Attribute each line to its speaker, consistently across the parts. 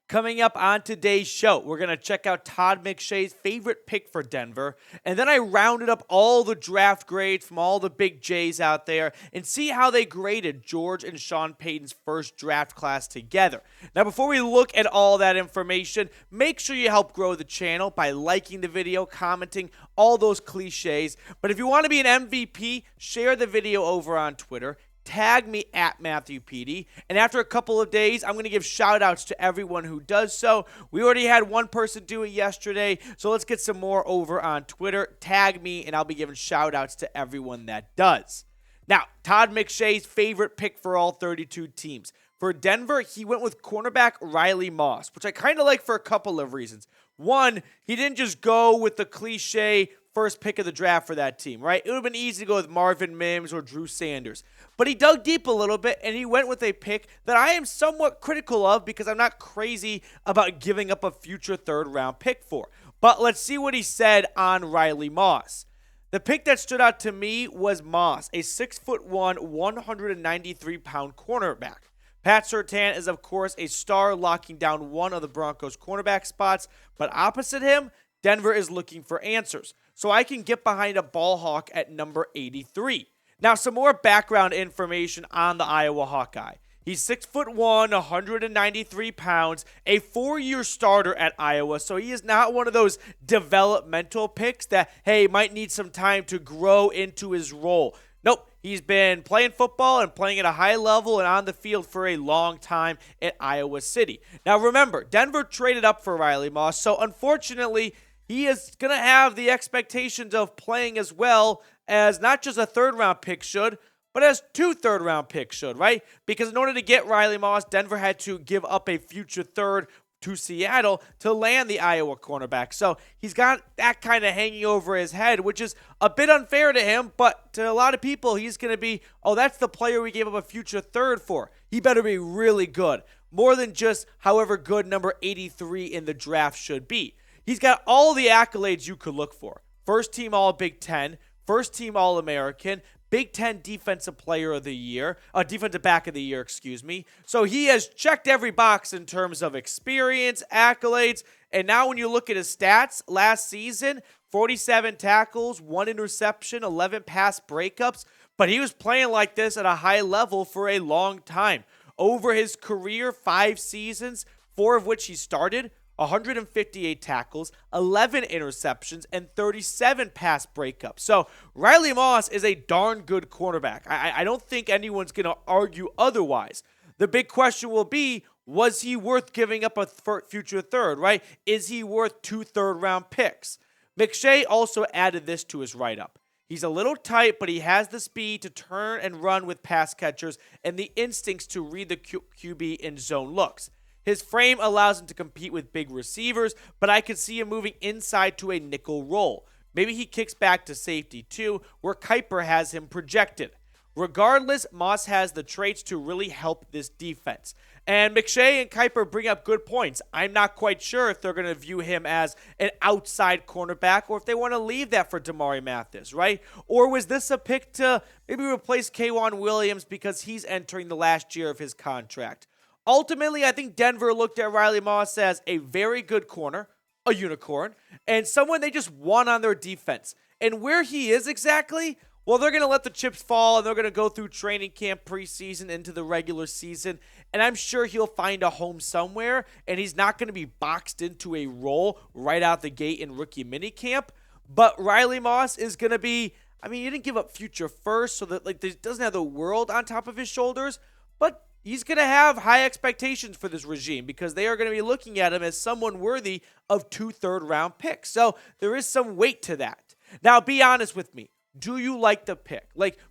Speaker 1: Coming up on today's show, we're going to check out Todd McShay's favorite pick for Denver, and then I rounded up all the draft grades from all the big J's out there and see how they graded George and Sean Payton's first draft class together. Now, before we look at all that information, make sure you help grow the channel by liking the video, commenting, all those cliches. But if you want to be an MVP, share the video over on Twitter. Tag me at Matthew PD, and after a couple of days, I'm going to give shout-outs to everyone who does so. We already had one person do it yesterday, so let's get some more over on Twitter. Tag me, and I'll be giving shout-outs to everyone that does. Now, Todd McShay's favorite pick for all 32 teams. For Denver, he went with cornerback Riley Moss, which I kind of like for a couple of reasons. One, he didn't just go with the cliche first pick of the draft for that team, right? It would have been easy to go with Marvin Mims or Drew Sanders. But he dug deep a little bit, and he went with a pick that I am somewhat critical of because I'm not crazy about giving up a future third-round pick for. But let's see what he said on Riley Moss. The pick that stood out to me was Moss, a 6'1", 193-pound cornerback. Pat Surtain is, of course, a star locking down one of the Broncos' cornerback spots, but opposite him, Denver is looking for answers. So I can get behind a ball hawk at number 83. Now, some more background information on the Iowa Hawkeye. He's 6'1", 193 pounds, a 4-year starter at Iowa, so he is not one of those developmental picks that, hey, might need some time to grow into his role. Nope, he's been playing football and playing at a high level and on the field for a long time at Iowa City. Now, remember, Denver traded up for Riley Moss, so unfortunately, he is going to have the expectations of playing as well as not just a third-round pick should, but as 2 third-round picks should, right? Because in order to get Riley Moss, Denver had to give up a future third to Seattle to land the Iowa cornerback. So he's got that kind of hanging over his head, which is a bit unfair to him, but to a lot of people, he's going to be, oh, that's the player we gave up a future third for. He better be really good. More than just however good number 83 in the draft should be. He's got all the accolades you could look for. First team All-Big Ten, first team All-American, Big Ten Defensive Player of the Year, Defensive Back of the Year, excuse me. So he has checked every box in terms of experience, accolades, and now when you look at his stats last season, 47 tackles, 1 interception, 11 pass breakups, but he was playing like this at a high level for a long time. Over his career, 5 seasons, 4 of which he started, 158 tackles, 11 interceptions, and 37 pass breakups. So Riley Moss is a darn good cornerback. I don't think anyone's going to argue otherwise. The big question will be, was he worth giving up a future third, right? Is he worth 2 third-round picks? McShay also added this to his write-up. He's a little tight, but he has the speed to turn and run with pass catchers and the instincts to read the QB in zone looks. His frame allows him to compete with big receivers, but I could see him moving inside to a nickel role. Maybe he kicks back to safety too, where Kiper has him projected. Regardless, Moss has the traits to really help this defense. And McShay and Kiper bring up good points. I'm not quite sure if they're going to view him as an outside cornerback or if they want to leave that for Damari Mathis, right? Or was this a pick to maybe replace K'Wan Williams because he's entering the last year of his contract? Ultimately, I think Denver looked at Riley Moss as a very good corner, a unicorn, and someone they just want on their defense. And where he is exactly, well, they're going to let the chips fall, and they're going to go through training camp preseason into the regular season, and I'm sure he'll find a home somewhere, and he's not going to be boxed into a role right out the gate in rookie minicamp. But Riley Moss is going to be, I mean, he didn't give up future first, so that he doesn't have the world on top of his shoulders, but he's going to have high expectations for this regime because they are going to be looking at him as someone worthy of 2 third-round picks. So there is some weight to that. Now, be honest with me. Do you like the pick?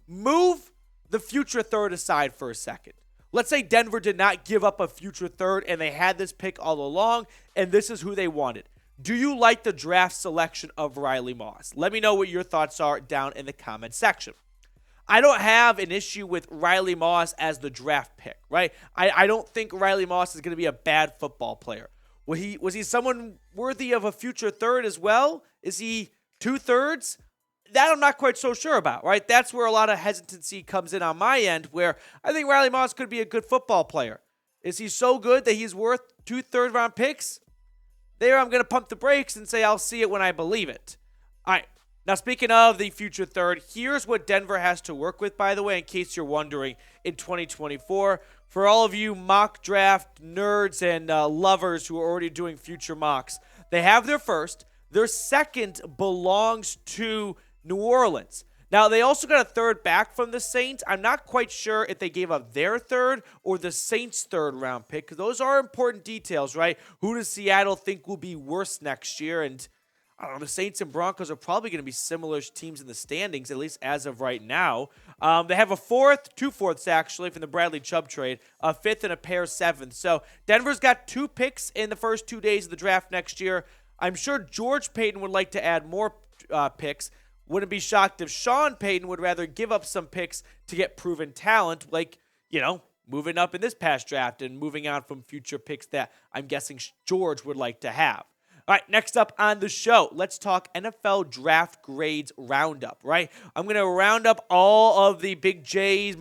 Speaker 1: Move the future third aside for a second. Let's say Denver did not give up a future third and they had this pick all along, and this is who they wanted. Do you like the draft selection of Riley Moss? Let me know what your thoughts are down in the comment section. I don't have an issue with Riley Moss as the draft pick, right? I don't think Riley Moss is going to be a bad football player. Was he someone worthy of a future third as well? Is he 2 thirds? That I'm not quite so sure about, right? That's where a lot of hesitancy comes in on my end, where I think Riley Moss could be a good football player. Is he so good that he's worth 2 third-round picks, there I'm going to pump the brakes and say I'll see it when I believe it. All right. Now, speaking of the future third, here's what Denver has to work with, by the way, in case you're wondering, in 2024. For all of you mock draft nerds and lovers who are already doing future mocks, they have their first. Their second belongs to New Orleans. Now, they also got a third back from the Saints. I'm not quite sure if they gave up their third or the Saints' third-round pick, because those are important details, right? Who does Seattle think will be worse next year? And I don't know, the Saints and Broncos are probably going to be similar teams in the standings, at least as of right now. They have a fourth, 2 fourths actually, from the Bradley Chubb trade, a fifth and a pair seventh. So Denver's got 2 picks in the first 2 days of the draft next year. I'm sure George Payton would like to add more picks. Wouldn't be shocked if Sean Payton would rather give up some picks to get proven talent, like, moving up in this past draft and moving on from future picks that I'm guessing George would like to have. All right, next up on the show, let's talk NFL Draft Grades Roundup, right? I'm going to round up all of the Big J's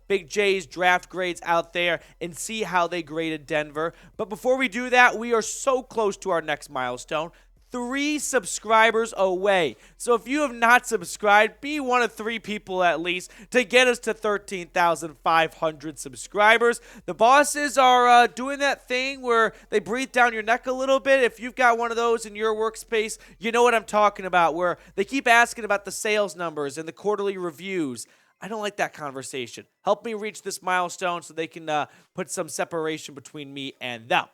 Speaker 1: Big J's draft grades out there and see how they graded Denver. But before we do that, we are so close to our next milestone. 3 subscribers away. So if you have not subscribed, be one of 3 people at least to get us to 13,500 subscribers. The bosses are doing that thing where they breathe down your neck a little bit. If you've got one of those in your workspace, you know what I'm talking about, where they keep asking about the sales numbers and the quarterly reviews. I don't like that conversation. Help me reach this milestone so they can put some separation between me and them.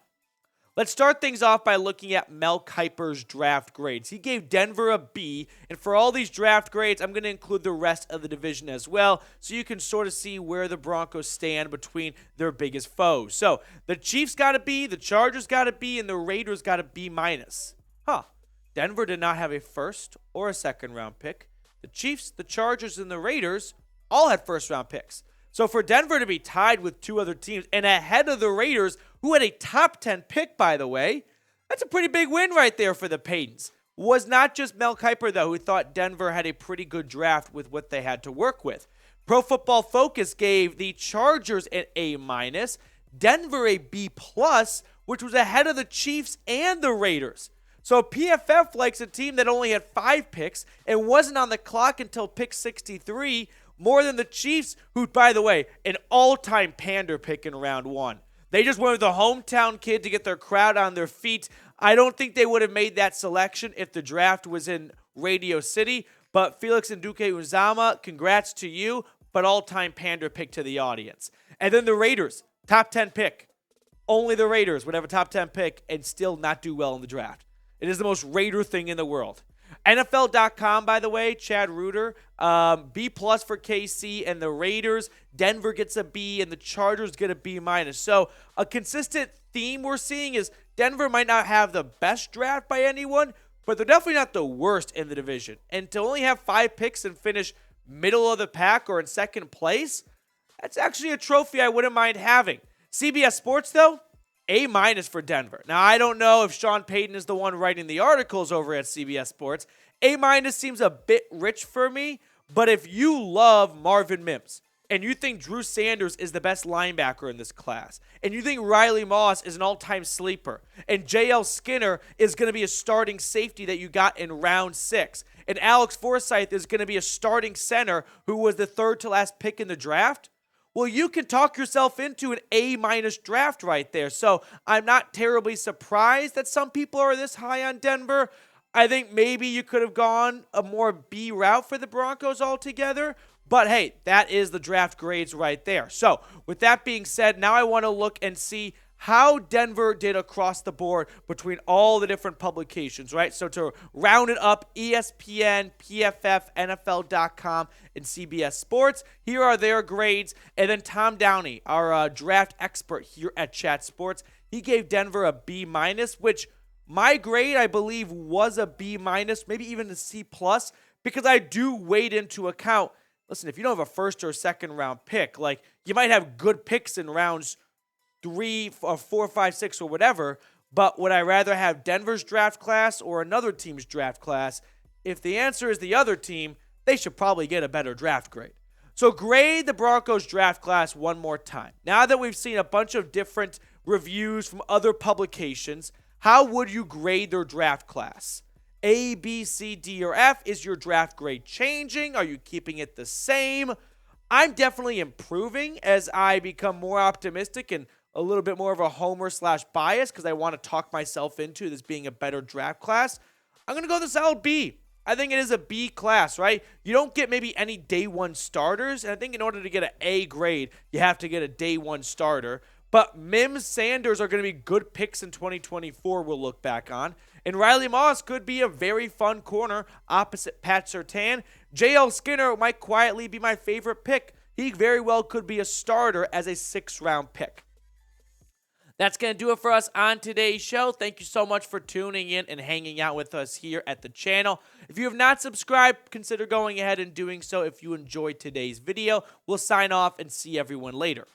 Speaker 1: Let's start things off by looking at Mel Kiper's draft grades. He gave Denver a B, and for all these draft grades, I'm going to include the rest of the division as well, so you can sort of see where the Broncos stand between their biggest foes. So, the Chiefs got a B, the Chargers got a B, and the Raiders got a B-. Denver did not have a first or a second-round pick. The Chiefs, the Chargers, and the Raiders all had first-round picks. So for Denver to be tied with 2 other teams and ahead of the Raiders, who had a top 10 pick, by the way, that's a pretty big win right there for the Paytons. Was not just Mel Kiper, though, who thought Denver had a pretty good draft with what they had to work with. Pro Football Focus gave the Chargers an A-, Denver a B+, which was ahead of the Chiefs and the Raiders. So PFF likes a team that only had 5 picks and wasn't on the clock until pick 63, more than the Chiefs, who, by the way, an all-time pander pick in round 1. They just went with the hometown kid to get their crowd on their feet. I don't think they would have made that selection if the draft was in Radio City. But Felix Nduke-Uzama, congrats to you, but all-time pander pick to the audience. And then the Raiders, top 10 pick. Only the Raiders would have a top 10 pick and still not do well in the draft. It is the most Raider thing in the world. NFL.com, by the way, Chad Reuter, B+ for KC and the Raiders. Denver gets a B and the Chargers get a B-. So a consistent theme we're seeing is Denver might not have the best draft by anyone, but they're definitely not the worst in the division. And to only have 5 picks and finish middle of the pack or in second place, that's actually a trophy I wouldn't mind having. CBS Sports, though, A- for Denver. Now, I don't know if Sean Payton is the one writing the articles over at CBS Sports. A- seems a bit rich for me, but if you love Marvin Mims and you think Drew Sanders is the best linebacker in this class, and you think Riley Moss is an all-time sleeper, and J.L. Skinner is going to be a starting safety that you got in round 6, and Alex Forsythe is going to be a starting center who was the third to last pick in the draft, well, you can talk yourself into an A- draft right there. So I'm not terribly surprised that some people are this high on Denver. I think maybe you could have gone a more B route for the Broncos altogether. But hey, that is the draft grades right there. So with that being said, now I want to look and see how Denver did across the board between all the different publications, right? So to round it up, ESPN, PFF, NFL.com, and CBS Sports, here are their grades. And then Tom Downey, our draft expert here at Chat Sports, he gave Denver a B-, which my grade, I believe, was a B-, maybe even a C+, because I do weigh into account, listen, if you don't have a first or second round pick, like you might have good picks in rounds 3 or 4, 5, 6, or whatever, but would I rather have Denver's draft class or another team's draft class? If the answer is the other team, they should probably get a better draft grade. So grade the Broncos draft class one more time. Now that we've seen a bunch of different reviews from other publications, how would you grade their draft class? A, B, C, D, or F? Is your draft grade changing? Are you keeping it the same? I'm definitely improving as I become more optimistic and a little bit more of a homer/bias because I want to talk myself into this being a better draft class. I'm going to go the solid B. I think it is a B class, right? You don't get maybe any day one starters, and I think in order to get an A grade, you have to get a day one starter. But Mims, Sanders are going to be good picks in 2024 we'll look back on. And Riley Moss could be a very fun corner opposite Pat Surtain. J.L. Skinner might quietly be my favorite pick. He very well could be a starter as a 6th-round pick. That's going to do it for us on today's show. Thank you so much for tuning in and hanging out with us here at the channel. If you have not subscribed, consider going ahead and doing so if you enjoyed today's video. We'll sign off and see everyone later.